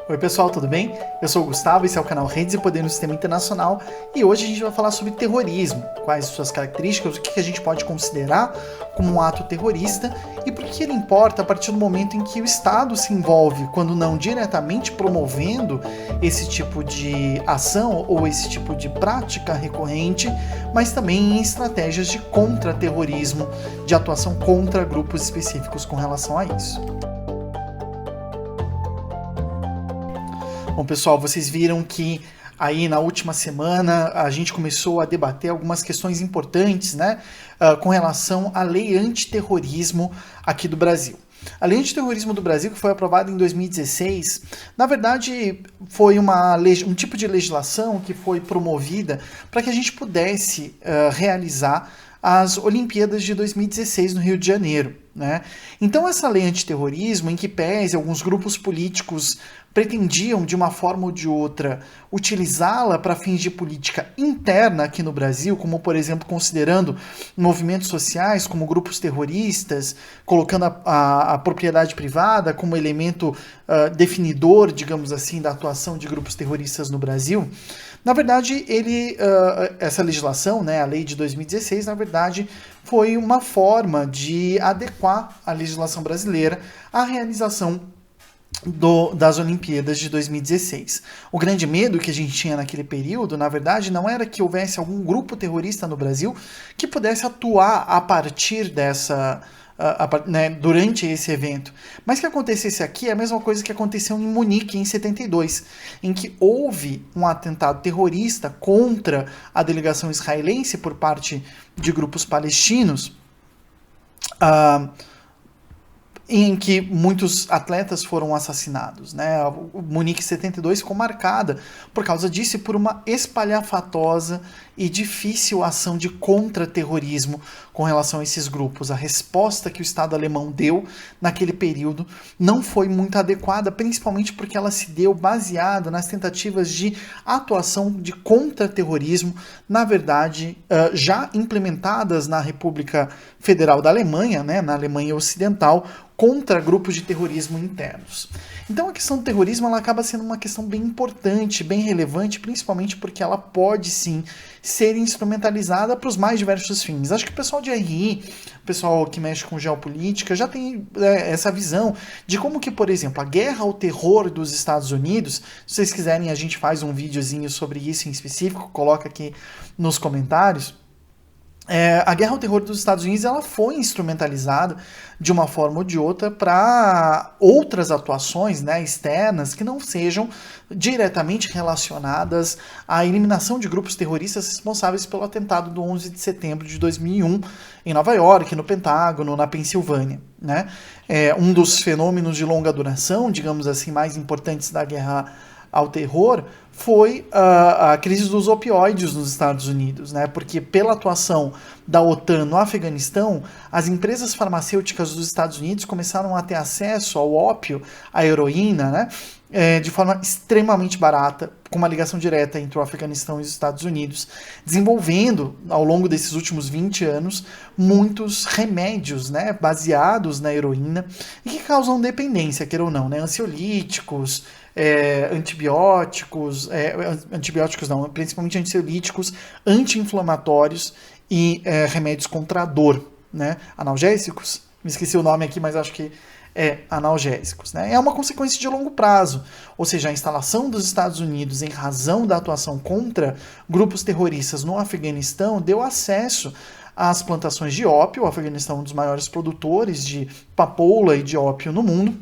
Oi pessoal, tudo bem? Eu sou o Gustavo, esse é o canal Redes e Poder no Sistema Internacional e hoje a gente vai falar sobre terrorismo, quais suas características, o que a gente pode considerar como um ato terrorista e por que ele importa a partir do momento em que o Estado se envolve, quando não diretamente promovendo esse tipo de ação ou esse tipo de prática recorrente, mas também em estratégias de contra-terrorismo, de atuação contra grupos específicos com relação a isso. Bom, pessoal, vocês viram que aí na última semana a gente começou a debater algumas questões importantes, né, com relação à lei antiterrorismo aqui do Brasil. A lei antiterrorismo do Brasil, que foi aprovada em 2016, na verdade foi um tipo de legislação que foi promovida para que a gente pudesse realizar as Olimpíadas de 2016 no Rio de Janeiro, né? Então essa lei antiterrorismo, em que pese alguns grupos políticos pretendiam, de uma forma ou de outra, utilizá-la para fins de política interna aqui no Brasil, como, por exemplo, considerando movimentos sociais como grupos terroristas, colocando a propriedade privada como elemento definidor, digamos assim, da atuação de grupos terroristas no Brasil. Na verdade, essa legislação, né, a lei de 2016, na verdade, foi uma forma de adequar a legislação brasileira à realização das Olimpíadas de 2016. O grande medo que a gente tinha naquele período, na verdade, não era que houvesse algum grupo terrorista no Brasil que pudesse atuar a partir né, durante esse evento. Mas que acontecesse aqui é a mesma coisa que aconteceu em Munique em 72, em que houve um atentado terrorista contra a delegação israelense por parte de grupos palestinos, em que muitos atletas foram assassinados, né? O Munique 72 ficou marcada por causa disso e por uma espalhafatosa e difícil ação de contra-terrorismo com relação a esses grupos. A resposta que o Estado alemão deu naquele período não foi muito adequada, principalmente porque ela se deu baseada nas tentativas de atuação de contra-terrorismo, na verdade, já implementadas na República Federal da Alemanha, né, na Alemanha Ocidental, contra grupos de terrorismo internos. Então a questão do terrorismo ela acaba sendo uma questão bem importante, bem relevante, principalmente porque ela pode sim ser instrumentalizada para os mais diversos fins. Acho que o pessoal de RI, o pessoal que mexe com geopolítica, já tem essa visão de como que, por exemplo, a guerra ao terror dos Estados Unidos, se vocês quiserem a gente faz um videozinho sobre isso em específico, coloca aqui nos comentários. A guerra ao terror dos Estados Unidos ela foi instrumentalizada de uma forma ou de outra para outras atuações, né, externas que não sejam diretamente relacionadas à eliminação de grupos terroristas responsáveis pelo atentado do 11 de setembro de 2001 em Nova York, no Pentágono, na Pensilvânia, né? Um dos fenômenos de longa duração, digamos assim, mais importantes da guerra ao terror foi a crise dos opioides nos Estados Unidos, né? Porque pela atuação da OTAN no Afeganistão, as empresas farmacêuticas dos Estados Unidos começaram a ter acesso ao ópio, à heroína, né? De forma extremamente barata, com uma ligação direta entre o Afeganistão e os Estados Unidos, desenvolvendo, ao longo desses últimos 20 anos, muitos remédios, né, baseados na heroína e que causam dependência, queira ou não, né, ansiolíticos, antibióticos não, principalmente ansiolíticos, anti-inflamatórios e remédios contra a dor, né, analgésicos, me esqueci o nome aqui, mas acho que analgésicos, né? É uma consequência de longo prazo, ou seja, a instalação dos Estados Unidos em razão da atuação contra grupos terroristas no Afeganistão deu acesso às plantações de ópio. O Afeganistão é um dos maiores produtores de papoula e de ópio no mundo,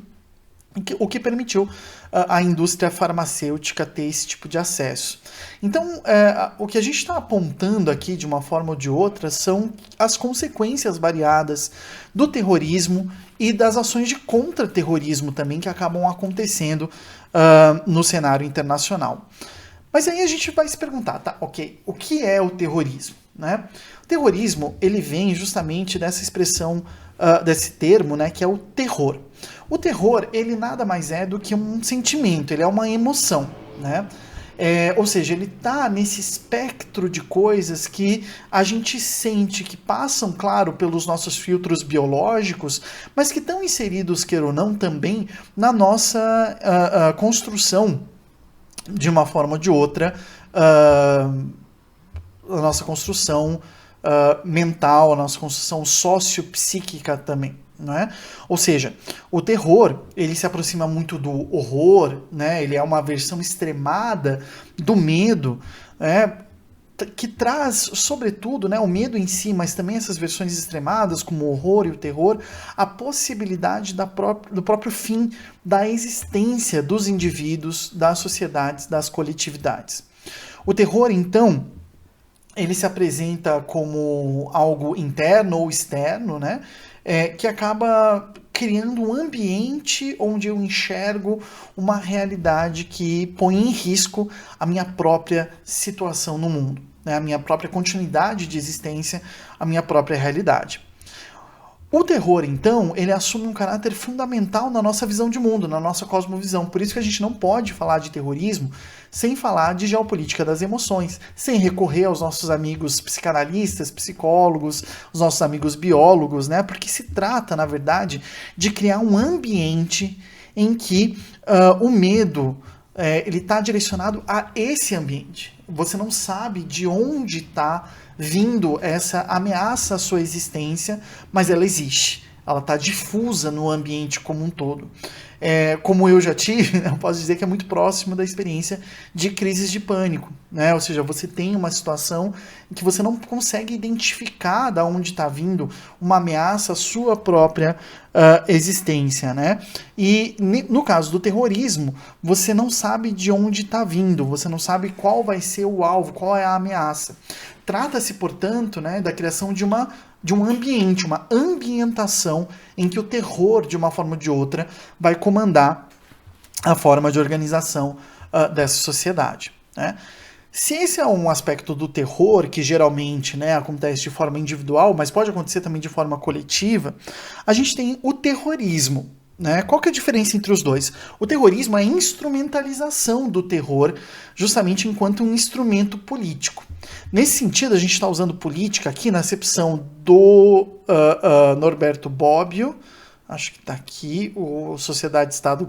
o que permitiu a indústria farmacêutica ter esse tipo de acesso. Então, o que a gente está apontando aqui, de uma forma ou de outra, são as consequências variadas do terrorismo e das ações de contra-terrorismo também que acabam acontecendo no cenário internacional. Mas aí a gente vai se perguntar, tá, ok, o que é o terrorismo, né? O terrorismo, ele vem justamente dessa expressão, desse termo, né, que é o terror. O terror, ele nada mais é do que um sentimento, ele é uma emoção, né? Ou seja, ele está nesse espectro de coisas que a gente sente que passam, claro, pelos nossos filtros biológicos, mas que estão inseridos, queira ou não, também na nossa construção, de uma forma ou de outra, a nossa construção mental, a nossa construção sociopsíquica também. Não é? Ou seja, o terror, ele se aproxima muito do horror, né? Ele é uma versão extremada do medo, que traz, sobretudo, né, o medo em si, mas também essas versões extremadas, como o horror e o terror, a possibilidade do próprio fim da existência dos indivíduos, das sociedades, das coletividades. O terror, então, ele se apresenta como algo interno ou externo, né? Que acaba criando um ambiente onde eu enxergo uma realidade que põe em risco a minha própria situação no mundo, né? A minha própria continuidade de existência, a minha própria realidade. O terror, então, ele assume um caráter fundamental na nossa visão de mundo, na nossa cosmovisão. Por isso que a gente não pode falar de terrorismo sem falar de geopolítica das emoções, sem recorrer aos nossos amigos psicanalistas, psicólogos, os nossos amigos biólogos, né? Porque se trata, na verdade, de criar um ambiente em que o medo ele está direcionado a esse ambiente. Você não sabe de onde está vindo essa ameaça à sua existência, mas ela existe. Ela está difusa no ambiente como um todo. Como eu já tive, eu posso dizer que é muito próximo da experiência de crises de pânico, né? Ou seja, você tem uma situação em que você não consegue identificar de onde está vindo uma ameaça à sua própria existência, né? E no caso do terrorismo, você não sabe de onde está vindo, você não sabe qual vai ser o alvo, qual é a ameaça. Trata-se, portanto, né, da criação de um ambiente, uma ambientação em que o terror, de uma forma ou de outra, vai comandar a forma de organização dessa sociedade, né? Se esse é um aspecto do terror, que geralmente, né, acontece de forma individual, mas pode acontecer também de forma coletiva, a gente tem o terrorismo. Né? Qual que é a diferença entre os dois? O terrorismo é a instrumentalização do terror justamente enquanto um instrumento político. Nesse sentido, a gente está usando política aqui na acepção do Norberto Bobbio, acho que está aqui, o Sociedade, Estado,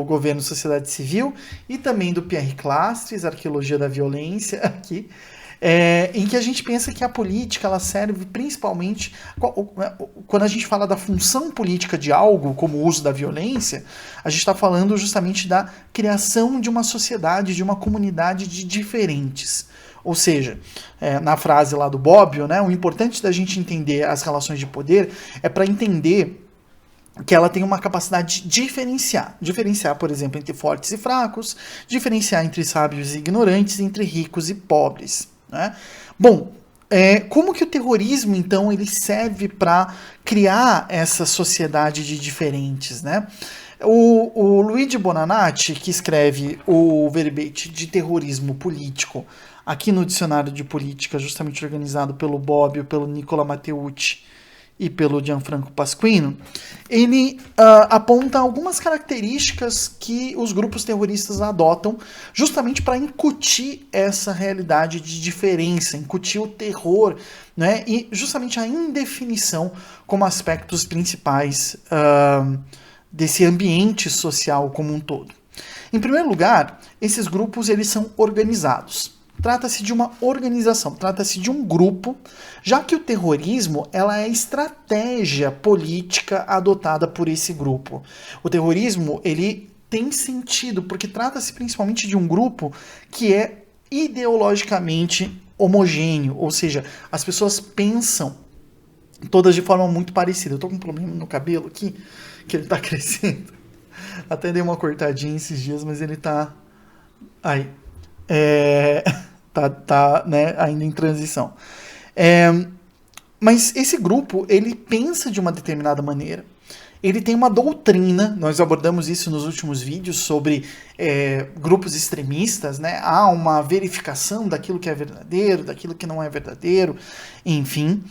Governo, Sociedade Civil, e também do Pierre Clastres, Arqueologia da Violência, aqui, em que a gente pensa que a política ela serve principalmente, quando a gente fala da função política de algo, como o uso da violência, a gente está falando justamente da criação de uma sociedade, de uma comunidade de diferentes. Ou seja, na frase lá do Bobbio, né, o importante da gente entender as relações de poder é para entender que ela tem uma capacidade de diferenciar, por exemplo, entre fortes e fracos, diferenciar entre sábios e ignorantes, entre ricos e pobres, né? Bom, como que o terrorismo, então, ele serve para criar essa sociedade de diferentes, né? O Luigi Bonanati, que escreve o verbete de terrorismo político aqui no Dicionário de Política, justamente organizado pelo Bobbio, pelo Nicola Matteucci e pelo Gianfranco Pasquino, ele aponta algumas características que os grupos terroristas adotam justamente para incutir essa realidade de diferença, incutir o terror, né, e justamente a indefinição como aspectos principais desse ambiente social como um todo. Em primeiro lugar, esses grupos eles são organizados. Trata-se de uma organização, trata-se de um grupo, já que o terrorismo ela é a estratégia política adotada por esse grupo. O terrorismo ele tem sentido porque trata-se principalmente de um grupo que é ideologicamente homogêneo, ou seja, as pessoas pensam todas de forma muito parecida. Eu tô com um problema no cabelo aqui, que ele tá crescendo. Até dei uma cortadinha esses dias, mas ele tá... Aí. Tá, né, ainda em transição. Mas esse grupo, ele pensa de uma determinada maneira. Ele tem uma doutrina, nós abordamos isso nos últimos vídeos, sobre grupos extremistas, né? Há uma verificação daquilo que é verdadeiro, daquilo que não é verdadeiro, enfim.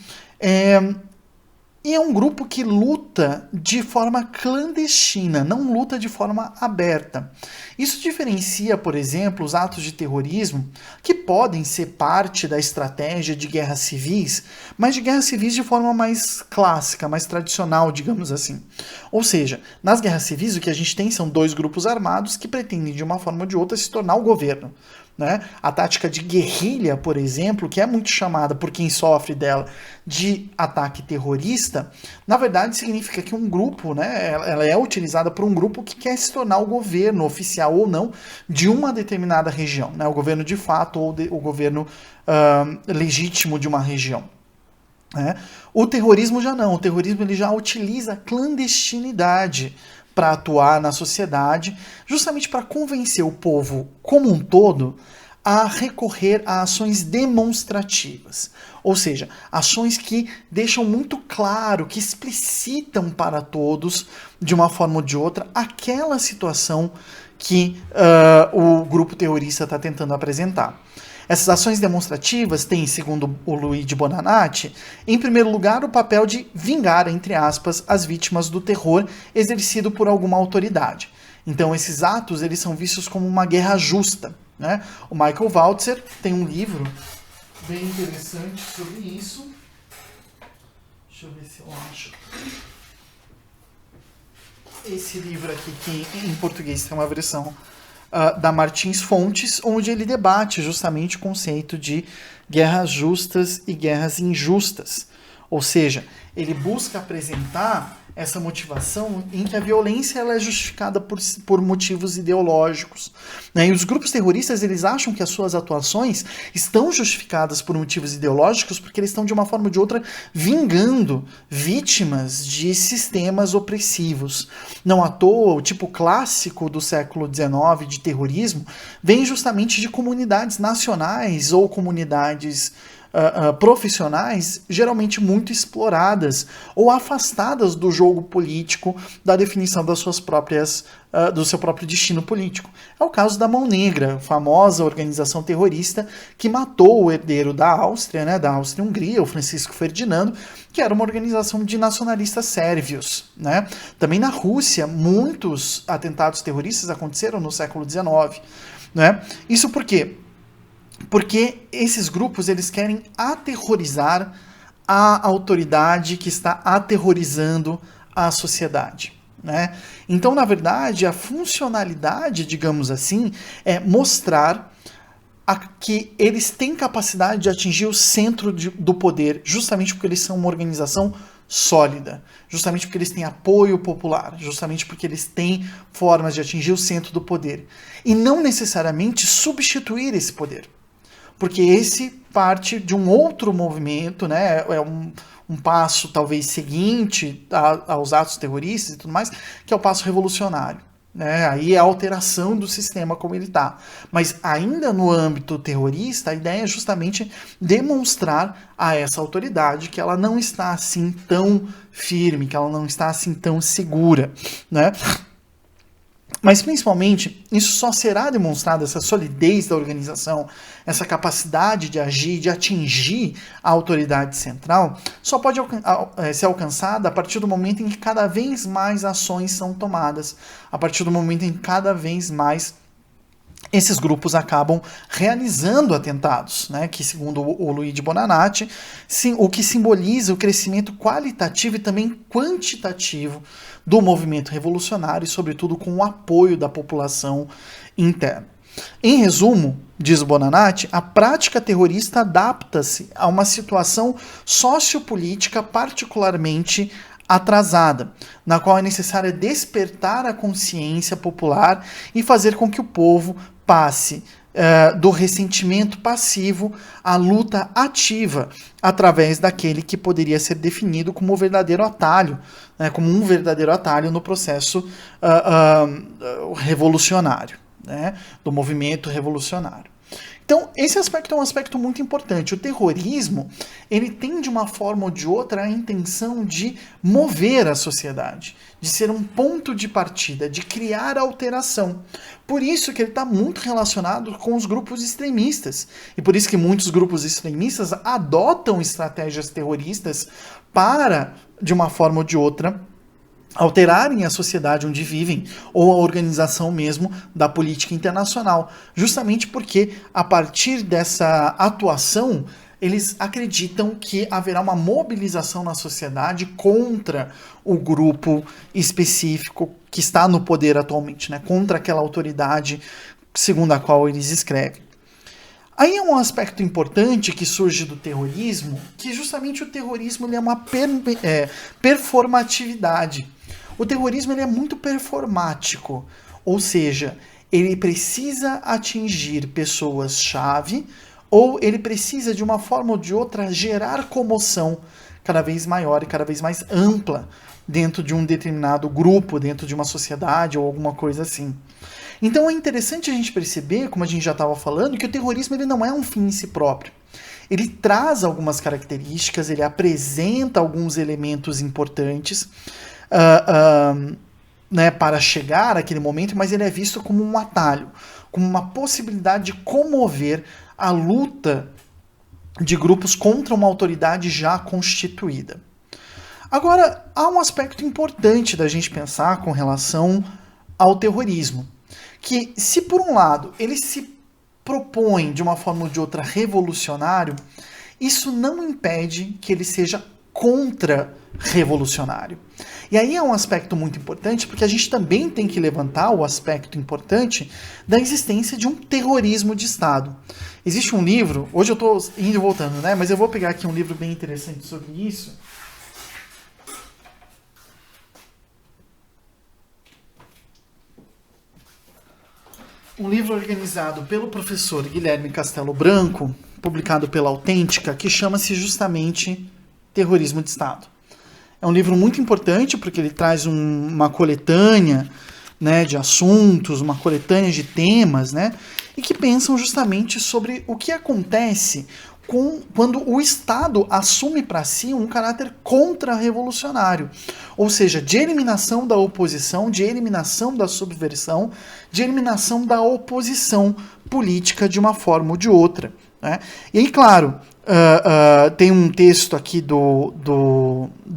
E é um grupo que luta de forma clandestina, não luta de forma aberta. Isso diferencia, por exemplo, os atos de terrorismo, que podem ser parte da estratégia de guerras civis, mas de guerras civis de forma mais clássica, mais tradicional, digamos assim. Ou seja, nas guerras civis o que a gente tem são dois grupos armados que pretendem, de uma forma ou de outra, se tornar o governo. Né? A tática de guerrilha, por exemplo, que é muito chamada por quem sofre dela de ataque terrorista, na verdade significa que um grupo, né, ela é utilizada por um grupo que quer se tornar o governo oficial ou não de uma determinada região, né, o governo de fato ou o governo legítimo de uma região. Né? O terrorismo já não, o terrorismo ele já utiliza a clandestinidade para atuar na sociedade, justamente para convencer o povo como um todo a recorrer a ações demonstrativas. Ou seja, ações que deixam muito claro, que explicitam para todos, de uma forma ou de outra, aquela situação que o grupo terrorista está tentando apresentar. Essas ações demonstrativas têm, segundo o Luigi Bonanati, em primeiro lugar o papel de vingar, entre aspas, as vítimas do terror exercido por alguma autoridade. Então esses atos eles são vistos como uma guerra justa. Né? O Michael Walzer tem um livro bem interessante sobre isso. Deixa eu ver se eu acho. Esse livro aqui, que em português tem uma versão da Martins Fontes, onde ele debate justamente o conceito de guerras justas e guerras injustas. Ou seja, ele busca apresentar essa motivação em que a violência ela é justificada por motivos ideológicos. Né? E os grupos terroristas eles acham que as suas atuações estão justificadas por motivos ideológicos porque eles estão, de uma forma ou de outra, vingando vítimas de sistemas opressivos. Não à toa, o tipo clássico do século XIX de terrorismo vem justamente de comunidades nacionais ou comunidades profissionais geralmente muito exploradas ou afastadas do jogo político, da definição das suas próprias, do seu próprio destino político. É o caso da Mão Negra, famosa organização terrorista que matou o herdeiro da Áustria, né, da Áustria-Hungria, o Francisco Ferdinando, que era uma organização de nacionalistas sérvios. Né? Também na Rússia, muitos atentados terroristas aconteceram no século XIX. Né? Isso por quê? Porque esses grupos eles querem aterrorizar a autoridade que está aterrorizando a sociedade. Né? Então, na verdade, a funcionalidade, digamos assim, é mostrar que eles têm capacidade de atingir o centro do poder, justamente porque eles são uma organização sólida, justamente porque eles têm apoio popular, justamente porque eles têm formas de atingir o centro do poder. E não necessariamente substituir esse poder. Porque esse parte de um outro movimento, né? É um passo talvez seguinte aos atos terroristas e tudo mais, que é o passo revolucionário. Né? Aí é a alteração do sistema como ele está. Mas ainda no âmbito terrorista, a ideia é justamente demonstrar a essa autoridade que ela não está assim tão firme, que ela não está assim tão segura. Né? Mas, principalmente, isso só será demonstrado, essa solidez da organização, essa capacidade de agir, de atingir a autoridade central, só pode ser alcançada a partir do momento em que cada vez mais ações são tomadas, a partir do momento em que cada vez mais esses grupos acabam realizando atentados, né, que, segundo o Luigi Bonanati, o que simboliza o crescimento qualitativo e também quantitativo do movimento revolucionário e, sobretudo, com o apoio da população interna. Em resumo, diz o Bonanati, a prática terrorista adapta-se a uma situação sociopolítica particularmente atrasada, na qual é necessário despertar a consciência popular e fazer com que o povo passe do ressentimento passivo à luta ativa, através daquele que poderia ser definido como o verdadeiro atalho, né, como um verdadeiro atalho no processo revolucionário, né, do movimento revolucionário. Então, esse aspecto é um aspecto muito importante. O terrorismo, ele tem de uma forma ou de outra a intenção de mover a sociedade, de ser um ponto de partida, de criar alteração. Por isso que ele está muito relacionado com os grupos extremistas. E por isso que muitos grupos extremistas adotam estratégias terroristas para, de uma forma ou de outra, alterarem a sociedade onde vivem ou a organização mesmo da política internacional, justamente porque a partir dessa atuação eles acreditam que haverá uma mobilização na sociedade contra o grupo específico que está no poder atualmente, né? Contra aquela autoridade segundo a qual eles escrevem. Aí é um aspecto importante que surge do terrorismo, que justamente o terrorismo ele é uma performatividade. O terrorismo ele é muito performático, ou seja, ele precisa atingir pessoas-chave ou ele precisa, de uma forma ou de outra, gerar comoção cada vez maior e cada vez mais ampla dentro de um determinado grupo, dentro de uma sociedade ou alguma coisa assim. Então é interessante a gente perceber, como a gente já estava falando, que o terrorismo ele não é um fim em si próprio. Ele traz algumas características, ele apresenta alguns elementos importantes né, para chegar àquele momento, mas ele é visto como um atalho, como uma possibilidade de comover a luta de grupos contra uma autoridade já constituída. Agora, há um aspecto importante da gente pensar com relação ao terrorismo, que se por um lado ele se propõe de uma forma ou de outra revolucionário, isso não impede que ele seja contra-revolucionário. E aí é um aspecto muito importante, porque a gente também tem que levantar o aspecto importante da existência de um terrorismo de Estado. Existe um livro, hoje eu estou indo e voltando, né? Mas eu vou pegar aqui um livro bem interessante sobre isso. Um livro organizado pelo professor Guilherme Castelo Branco, publicado pela Autêntica, que chama-se justamente Terrorismo de Estado. É um livro muito importante porque ele traz uma coletânea, né, de assuntos, uma coletânea de temas, né, e que pensam justamente sobre o que acontece quando o Estado assume para si um caráter contra-revolucionário, ou seja, de eliminação da oposição, de eliminação da subversão, de eliminação da oposição política de uma forma ou de outra, né? E aí, claro, tem um texto aqui do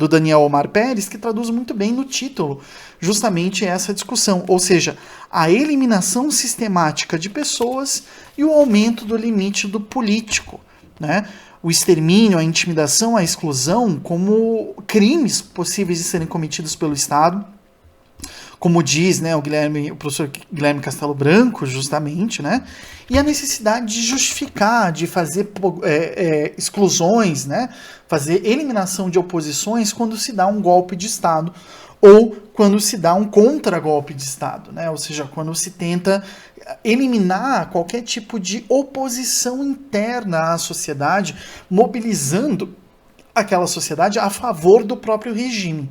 Daniel Omar Pérez que traduz muito bem no título justamente essa discussão, ou seja, a eliminação sistemática de pessoas e o aumento do limite do político, né? O extermínio, a intimidação, a exclusão como crimes possíveis de serem cometidos pelo Estado, como diz, né, o professor Guilherme Castelo Branco, justamente, né, e a necessidade de justificar, de fazer exclusões, né, fazer eliminação de oposições quando se dá um golpe de Estado ou quando se dá um contra-golpe de Estado, né, ou seja, quando se tenta eliminar qualquer tipo de oposição interna à sociedade, mobilizando aquela sociedade a favor do próprio regime.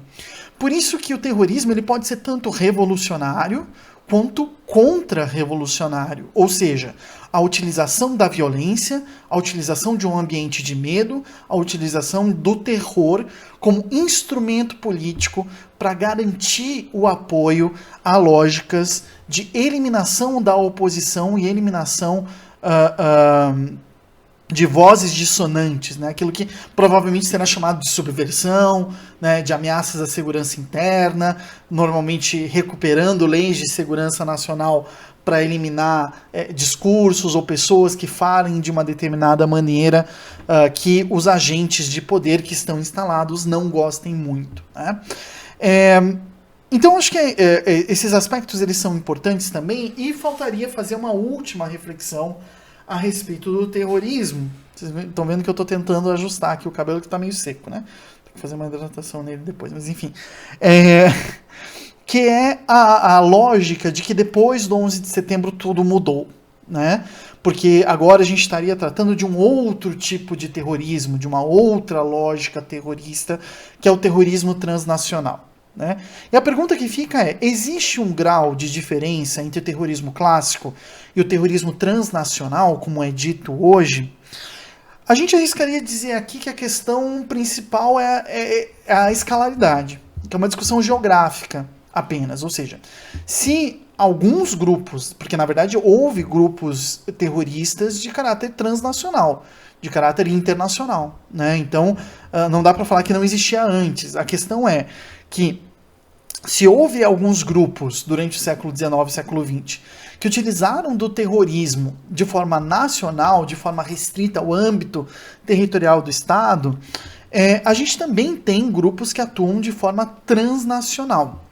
Por isso que o terrorismo ele pode ser tanto revolucionário quanto contra-revolucionário, ou seja, a utilização da violência, a utilização de um ambiente de medo, a utilização do terror como instrumento político para garantir o apoio a lógicas de eliminação da oposição e eliminação de vozes dissonantes, né? Aquilo que provavelmente será chamado de subversão, né? De ameaças à segurança interna, normalmente recuperando leis de segurança nacional para eliminar discursos ou pessoas que falem de uma determinada maneira que os agentes de poder que estão instalados não gostem muito, né? Então acho que esses aspectos eles são importantes também, e faltaria fazer uma última reflexão a respeito do terrorismo. Vocês estão vendo que eu estou tentando ajustar aqui o cabelo que está meio seco, né? Tem que fazer uma hidratação nele depois, mas enfim. Que é a lógica de que depois do 11 de setembro tudo mudou, né? Porque agora a gente estaria tratando de um outro tipo de terrorismo, de uma outra lógica terrorista, que é o terrorismo transnacional. né? E a pergunta que fica é: existe um grau de diferença entre o terrorismo clássico e o terrorismo transnacional, como é dito hoje? A gente arriscaria dizer aqui que a questão principal é a escalaridade, que é uma discussão geográfica apenas. Ou seja, se alguns grupos, porque na verdade houve grupos terroristas de caráter transnacional, de caráter internacional, né? Então não dá para falar que não existia antes. A questão é que se houve alguns grupos durante o século XIX e século XX que utilizaram do terrorismo de forma nacional, de forma restrita ao âmbito territorial do Estado, a gente também tem grupos que atuam de forma transnacional.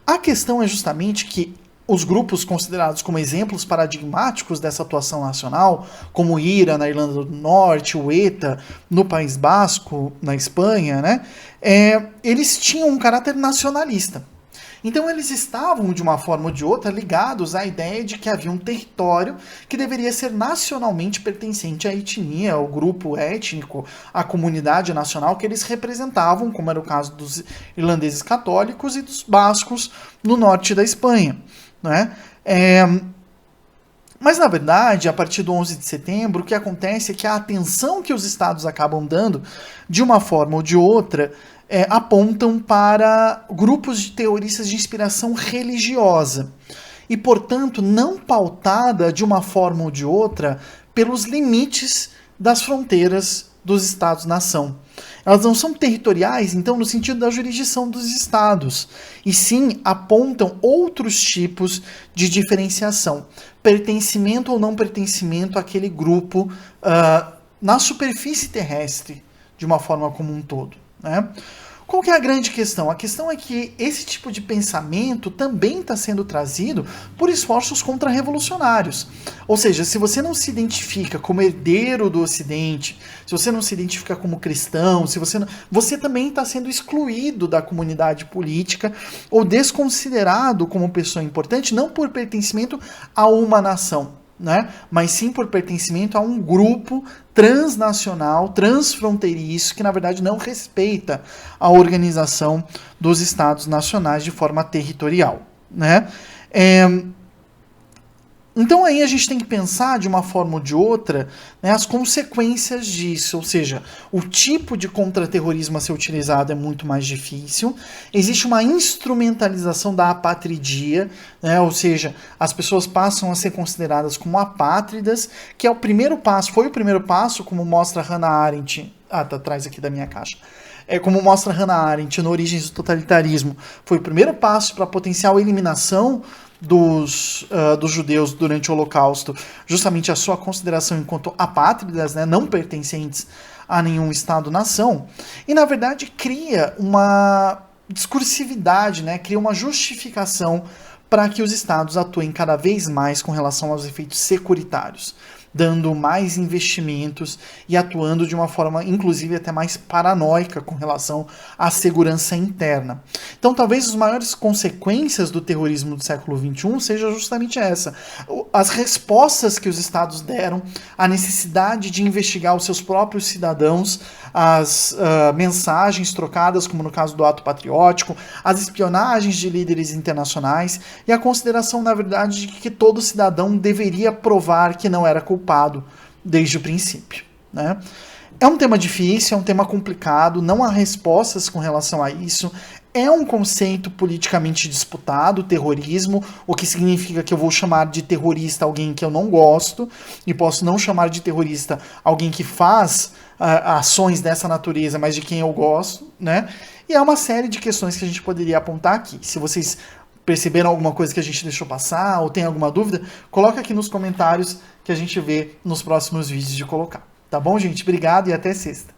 A questão é justamente que os grupos considerados como exemplos paradigmáticos dessa atuação nacional, como o IRA na Irlanda do Norte, o ETA no País Basco, na Espanha, né, eles tinham um caráter nacionalista. Então eles estavam, de uma forma ou de outra, ligados à ideia de que havia um território que deveria ser nacionalmente pertencente à etnia, ao grupo étnico, à comunidade nacional que eles representavam, como era o caso dos irlandeses católicos e dos bascos no norte da Espanha, né? Mas, na verdade, a partir do 11 de setembro, o que acontece é que a atenção que os estados acabam dando, de uma forma ou de outra, apontam para grupos de terroristas de inspiração religiosa e, portanto, não pautada de uma forma ou de outra pelos limites das fronteiras dos estados-nação. Elas não são territoriais, então, no sentido da jurisdição dos estados, e sim apontam outros tipos de diferenciação, pertencimento ou não pertencimento àquele grupo na superfície terrestre, de uma forma como um todo, né? Qual que é a grande questão? A questão é que esse tipo de pensamento também está sendo trazido por esforços contra-revolucionários. Ou seja, se você não se identifica como herdeiro do Ocidente, se você não se identifica como cristão, você também está sendo excluído da comunidade política ou desconsiderado como pessoa importante, não por pertencimento a uma nação, né? Mas sim por pertencimento a um grupo transnacional, transfronteiriço, que na verdade não respeita a organização dos estados nacionais de forma territorial, né? Então aí a gente tem que pensar de uma forma ou de outra, né, as consequências disso, ou seja, o tipo de contra-terrorismo a ser utilizado é muito mais difícil, existe uma instrumentalização da apatridia, né, ou seja, as pessoas passam a ser consideradas como apátridas, que é o primeiro passo, foi o primeiro passo, como mostra Hannah Arendt, tá atrás aqui da minha caixa, como mostra Hannah Arendt no Origens do Totalitarismo, foi o primeiro passo para a potencial eliminação dos judeus durante o Holocausto, justamente a sua consideração enquanto apátridas, né, não pertencentes a nenhum Estado-nação, e na verdade cria uma discursividade, né, cria uma justificação para que os Estados atuem cada vez mais com relação aos efeitos securitários, dando mais investimentos e atuando de uma forma, inclusive, até mais paranoica com relação à segurança interna. Então, talvez as maiores consequências do terrorismo do século XXI seja justamente essa. As respostas que os estados deram à necessidade de investigar os seus próprios cidadãos, as mensagens trocadas, como no caso do ato patriótico, as espionagens de líderes internacionais e a consideração, na verdade, de que todo cidadão deveria provar que não era culpado desde o princípio, né? É um tema difícil, é um tema complicado, não há respostas com relação a isso. É um conceito politicamente disputado, terrorismo, o que significa que eu vou chamar de terrorista alguém que eu não gosto, e posso não chamar de terrorista alguém que faz ações dessa natureza, mas de quem eu gosto, né? E há uma série de questões que a gente poderia apontar aqui. Se vocês perceberam alguma coisa que a gente deixou passar, ou tem alguma dúvida, coloca aqui nos comentários que a gente vê nos próximos vídeos de colocar. Tá bom, gente? Obrigado e até sexta.